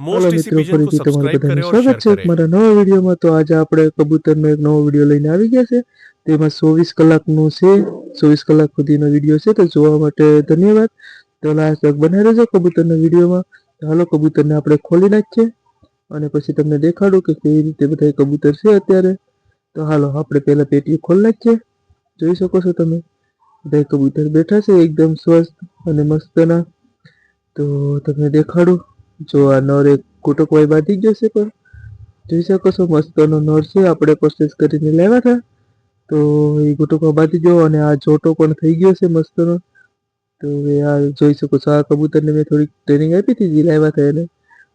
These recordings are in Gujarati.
हेलो मोस्ट इसी मित्रों, पिजन को फरीથી તમારું सब्सक्राइब બધાનું करें और સ્વાગત शेयर છે એક करें। મારા નવા વિડીયોમાં। તો આજે આપણે કબૂતરનો એક નવો વિડીયો લઈને આવી ગયા છે। તેમાં 24 કલાકનું છે, 24 કલાક સુધીનો વિડીયો છે। તો જોવા માટે ધન્યવાદ। તો લાસ્ટ તક બને રહેજો કબૂતરના વિડીયોમાં। તો હાલો કબૂતરને આપણે ખોલી નાખીએ અને પછી તમને દેખાડું કે કેવી રીતે બધા કબૂતર છે અત્યારે। તો હાલો આપણે પહેલા પેટી ખોલી નાખીએ। જોઈ શકો છો તમે બધા કબૂતર બેઠા છે એકદમ સ્વસ્થ અને મસ્તના। તો તમને દેખાડું, જો આ નર એક કુટુકવાઈ બાંધી ગયો છે, પણ જોઈ શકો છો મસ્તનો નર છે, આપણે પ્રોસેસ કરીને લાવ્યા હતા। તો એ કુટુકવા બાંધી ગયો અને આ જોટો પણ થઈ ગયો છે મસ્તનો। તો હવે આ જોઈ શકો છો, આ કબૂતરને મેં થોડીક ટ્રેનિંગ આપી હતી જે લાવ્યા હતા એને।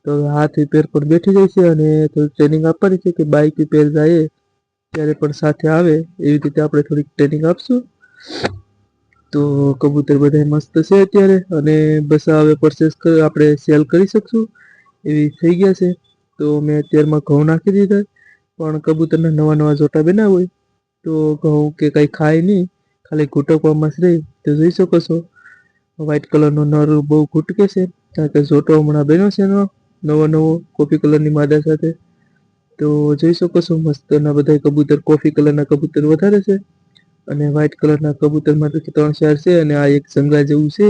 તો હવે હાથ પેર પર બેઠી જાય છે અને થોડીક ટ્રેનિંગ આપવાની છે કે બાઈક પેર જાય ત્યારે પણ સાથે આવે, એવી રીતે આપણે થોડીક ટ્રેનિંગ આપશું। તો કબૂતર બધા મસ્ત છે અત્યારે અને બસ હવે પ્રોસેસ આપણે સેલ કરી શકશું એવી થઈ ગયા છે। તો મેં અત્યારમાં ઘઉં નાખી દીધા, પણ કબૂતરના નવા નવા જોટા બનાવવા હોય તો ઘઉં કે કંઈ ખાય નહીં, ખાલી ઘૂંટકવામાં જ રહે। તો જોઈ શકો છો વ્હાઈટ કલરનો નર બહુ ઘૂંટકે છે, કારણ કે જોટો હમણાં બન્યો છે એનો નવો નવો કોફી કલરની માદા સાથે। તો જોઈ શકો છો મસ્તના બધા કબૂતર, કોફી કલરના કબૂતર વધારે છે અને વ્હાઈટ કલરના કબૂતરમાં તો 3-4 છે અને આ એક સંગા જેવું છે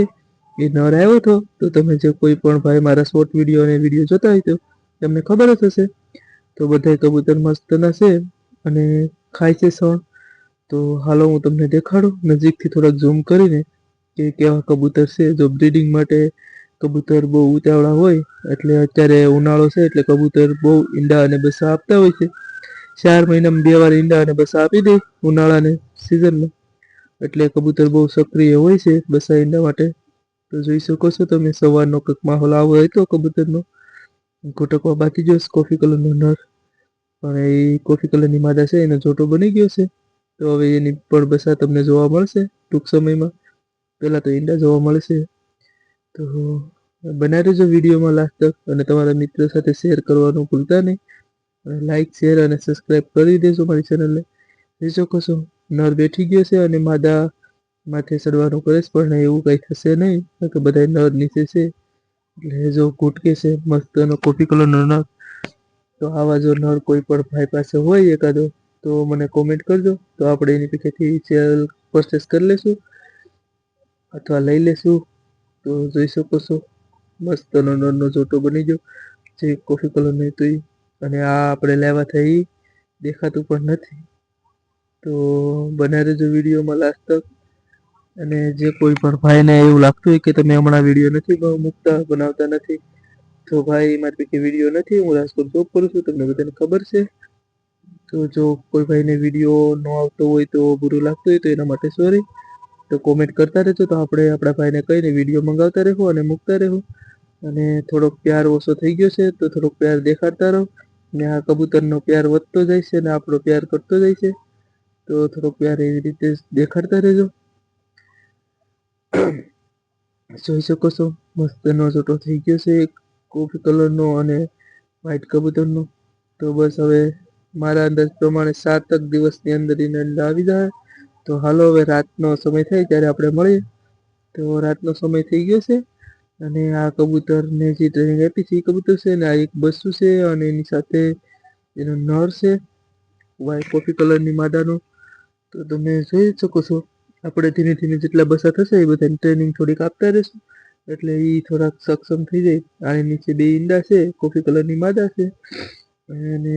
એ નર આવ્યો હતો। તો તમે જે કોઈ પણ ભાઈ મારા શોર્ટ વિડીયો અને વિડીયો જોતા હોય તો તમને ખબર જ હશે। તો બધા કબૂતર મસ્તના છે અને ખાય છે સણ। તો હાલો હું તમને દેખાડું નજીકથી થોડાક ઝૂમ કરીને કે કેવા કબૂતર છે। જો બ્રીડિંગ માટે કબૂતર બહુ ઉતાવળા હોય, એટલે અત્યારે ઉનાળો છે એટલે કબૂતર બહુ ઈંડા અને બચ્ચા આપતા હોય છે। 4 મહિનામાં 2 વાર ઈંડા અને બચ્ચા આપી દે ઉનાળાની સિઝનમાં, એટલે કબૂતર બહુ સક્રિય હોય છે બચ્ચા ઈંડા માટે। તો જોઈ શકો છો તમે સવારનો કંઈક માહોલ આવો હતો કબૂતરનો। ઘૂંટકવા બાકી ગયો કોફી કલરનો નર, પણ એ કોફી કલરની માદા છે એનો જોટો બની ગયો છે। તો હવે એની પણ બચ્ચા તમને જોવા મળશે ટૂંક સમયમાં, પહેલાં તો ઈંડા જોવા મળશે। તો બનાવી રહેજો વિડીયોમાં લાસ્ટ તક અને તમારા મિત્રો સાથે શેર કરવાનું ભૂલતા નહીં। અને લાઈક, શેર અને સબસ્ક્રાઈબ કરી દેજો મારી ચેનલને। જોઈ શકો છો નર બેઠી ગયો છે અને માદા માથે ચડવાનું કરે છે, પણ એવું કંઈ થશે નહીં કારણ કે બધા નર નીચે છે। એટલે જો ઘૂંટકે છે મસ્તનો કોફી કલરનો નર। તો આવા જો નર કોઈ પણ ભાઈ પાસે હોય એકાદો તો મને કોમેન્ટ કરજો, તો આપણે એની પાસેથી સેલ પરચેસ કરી લઈશું અથવા લઈ લેશું। તો જોઈ શકો છો મસ્તનો નરનો જોટો બની ગયો જે કોફી કલરનો હતો એ, અને આ આપણે લાવ્યા હતા એ દેખાતું પણ નથી। તો બનાવી રહેજો વિડીયોમાં લાસ્ટ તક। અને જે કોઈ પણ ભાઈને એવું લાગતું હોય કે તમે હમણાં વિડીયો નથી મૂકતા, બનાવતા નથી, તો ભાઈ મારી પાસે વિડીયો નથી, હું રાજકોટ જોબ કરું છું, તમને બધાને ખબર છે। તો જો કોઈ ભાઈને વિડીયો ન આવતો હોય તો બુરું લાગતું હોય તો એના માટે સોરી। તો કોમેન્ટ કરતા રહેજો, તો આપણે આપણા ભાઈને કહીને વિડીયો મંગાવતા રહેવું અને મૂકતા રહેવું। અને થોડોક પ્યાર ઓછો થઈ ગયો છે તો થોડોક પ્યાર દેખાડતા રહો, ને આ કબૂતરનો પ્યાર વધતો જાય છે અને આપણો પ્યાર કરતો જાય છે। તો થોડોક પ્યાર એવી રીતે દેખાડતા રહેજો। જોઈ શકો છો મસ્તનો જોટો થઈ ગયો છે એક કોફી કલરનો અને વ્હાઈટ કબૂતરનો। તો બસ હવે મારા અંદાજ પ્રમાણે 7 દિવસની અંદર એને અંડા આવી જાય। તો હાલો હવે રાતનો સમય થાય ત્યારે આપણે મળીએ। તો રાતનો સમય થઈ ગયો છે અને આ કબૂતરને જે ટ્રેનિંગ આપી છે એ કબૂતર છે, અને આ એક બચ્ચું છે અને એની સાથે એનો નર છે વ્હાઈટ કોફી કલરની માદાનો। તો તમે જોઈ શકો છો આપણે ધીમે ધીમે જેટલા બચ્ચા થશે એ બધાની ટ્રેનિંગ થોડીક આપતા રહેશું, એટલે એ થોડાક સક્ષમ થઈ જાય। આની નીચે 2 ઈંડા છે, કોફી કલરની માદા છે અને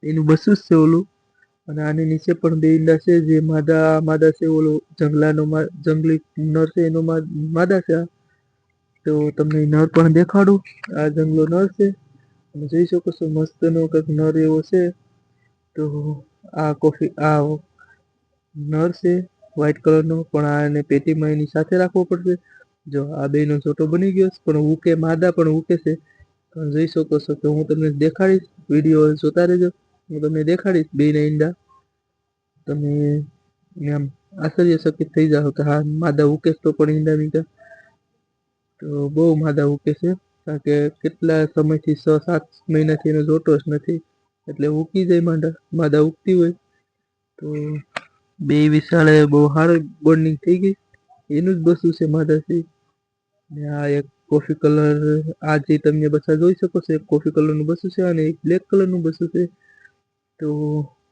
એનું બચ્ચું જ છે ઓલું, અને આની નીચે પણ 2 ઈંડા છે જે માદા છે, ઓલો જંગલી નર છે એનો માદા છે આ। તો તમને નર પણ દેખાડું, આ જંગલો નર છે અને જોઈ શકો છો મસ્તનો કંઈક નર એવો છે। તો આ નર છે વ્હાઈટ કલરનો, પણ આને પેટીમાં એની સાથે રાખવો પડશે। જો આ બેનો જોટો બની ગયો છે, પણ ઉકે માદા પણ ઉકે છે, પણ જોઈ શકો છો। તો હું તમને દેખાડીશ, વિડીયો જોતા રહેજો, હું તમને દેખાડીશ બેના ઈંડા। તમે આમ આશ્ચર્યચકિત થઈ જાઓ કે હા માદા ઉકે તો પણ ઈંડા મીંડા। તો બહુ માદા ઉકે છે, કારણ કે કેટલા સમયથી 6-7 મહિનાથી એનો જોટો જ નથી, એટલે ઉકી જાય માદા ઉગતી હોય। તો બે વિશાળે બહુ સારી બોન્ડિંગ થઈ ગઈ, એનું જ બચ્ચું છે માદાથી। ને આ એક કોફી કલર આ જે તમે બસા જોઈ શકો છો, એક કોફી કલરનું બસું છે અને એક બ્લેક કલરનું બસું છે. તો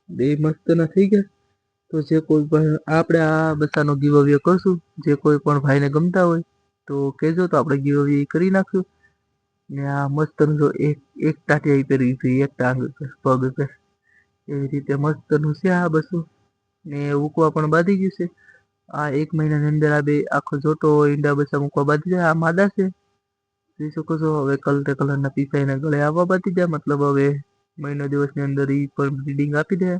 બે મસ્તના થઈ ગયા. તો જે કોઈ પણ આપણે આ બસાનો ગીવ અવે કરશું, જે કોઈ પણ ભાઈને ગમતા હોય તો કહેજો, તો આપણે ગીવ અવે કરી નાખશું. ને આ મસ્તનું જો એક ટાટી પહેરવી જોઈએ, એક ટાંગ ઉપર પગ ઉપર, એવી રીતે મસ્તનું છે આ બસું. ને ઉકવા પણ બાંધી ગયું છે. આ 1 મહિનાની અંદર આ બે આખો જોટો ઈંડા બચ્ચા મૂકવા બાંધી જાય. આ માદા છે, જોઈ શકો છો. હવે કલરના પીસાઈને ગળે આવવા બાંધી જાય, મતલબ હવે મહિનો દિવસની અંદર ઈ પણ બ્રીડિંગ આપી દે.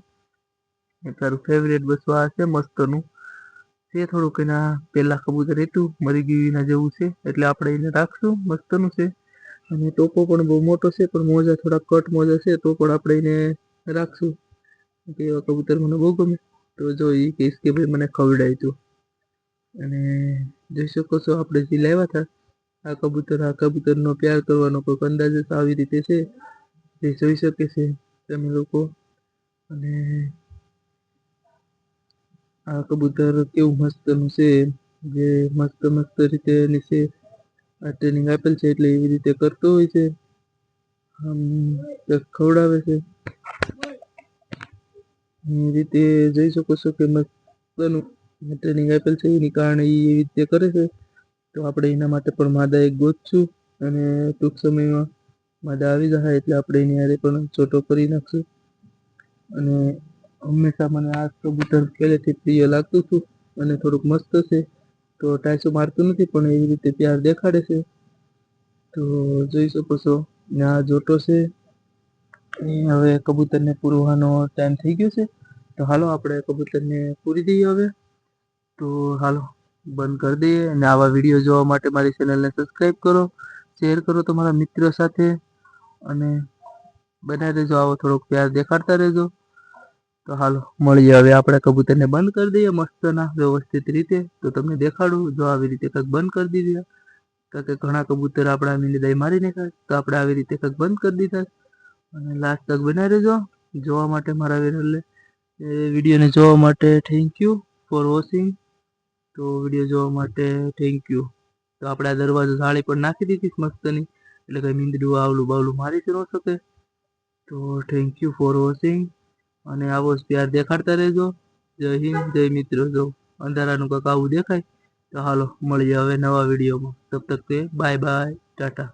તારું ફેવરેટ બસું આ છે, મસ્તનું છે. થોડુંક એના પેલા કબૂતર હતું મરી ગયું એના જેવું છે, એટલે આપણે એને રાખશું. મસ્તનું છે અને ટોપો પણ બહુ મોટો છે, પણ મોજા થોડા કટ મોજા છે, તો પણ આપણે એને રાખશું. એવા કબૂતર મને બહુ ગમે. તો જો એ કહીશ કે ભાઈ મને ખવડાય તું. અને જોઈ શકો છો આપણે જે લાવ્યા હતા આ કબૂતરનો પ્યાર કરવાનો કોઈક અંદાજ આવી રીતે છે, જે જોઈ શકે છે તમે લોકો. અને આ કબૂતર કેવું મસ્તનું છે, જે મસ્ત રીતે નીચે ટ્રેનિંગ આપેલ છે, એટલે એવી રીતે કરતો હોય છે. ખવડાવે છે એ રીતે જોઈ શકો છો કે મસ્તનું ટ્રેનિંગ આપેલ છે, એની કારણે એ એવી રીતે કરે છે. તો આપણે એના માટે પણ માદા એક ગોતશું અને ટૂંક સમયમાં માદા આવી જાય એટલે આપણે એની હારે પણ છોટો કરી નાખશું. અને હંમેશા મને આ કબૂતર પહેલેથી પ્રિય લાગતું હતું અને થોડુંક મસ્ત છે. તો ટાઈસો મારતું નથી, પણ એવી રીતે પ્યાર દેખાડે છે. તો જોઈ શકો છો ને આ જોટો છે. હવે કબૂતરને પૂરવાનો ટાઈમ થઈ ગયો છે. તો હાલો આપણે કબૂતરને પૂરી દઈએ હવે. તો હાલો બંધ કરી દઈએ. અને આવા વિડીયો જોવા માટે મારી ચેનલને સબસ્ક્રાઈબ કરો, શેર કરો તમારા મિત્રો સાથે, અને બનાવી દેજો. આવો થોડોક પ્યાર દેખાડતા રહેજો. તો હાલો મળીએ. હવે આપણે કબૂતરને બંધ કરી દઈએ મસ્તના વ્યવસ્થિત રીતે. તો તમને દેખાડું, જો આવી રીતે કંઈક બંધ કરી દીધા, તો કે ઘણા કબૂતર આપણા મીંડદાઈ મારી નાખાય, તો આપણે આવી રીતે કંઈક બંધ કરી દીધા. અને લાસ્ટ તક બનાવી રહેજો જોવા માટે. મારા વિડીયોને જોવા માટે થેન્ક યુ ફોર વોચિંગ. તો વિડીયો જોવા માટે થેન્ક યુ. તો આપણે આ દરવાજો જાળી પણ નાખી દીધી મસ્તની, એટલે કંઈ મીંદડું આવલું બાવલું મારી ન શકે. તો થેન્ક યુ ફોર વોચિંગ, અને આવો જ પ્યાર દેખાડતા રહેજો. જય હિન્દ, જય મિત્રો. જો અંધારાનું કંઈક આવું દેખાય. તો હાલો મળીએ હવે નવા વિડીયોમાં. તબ તક કે બાય બાય, ટાટા.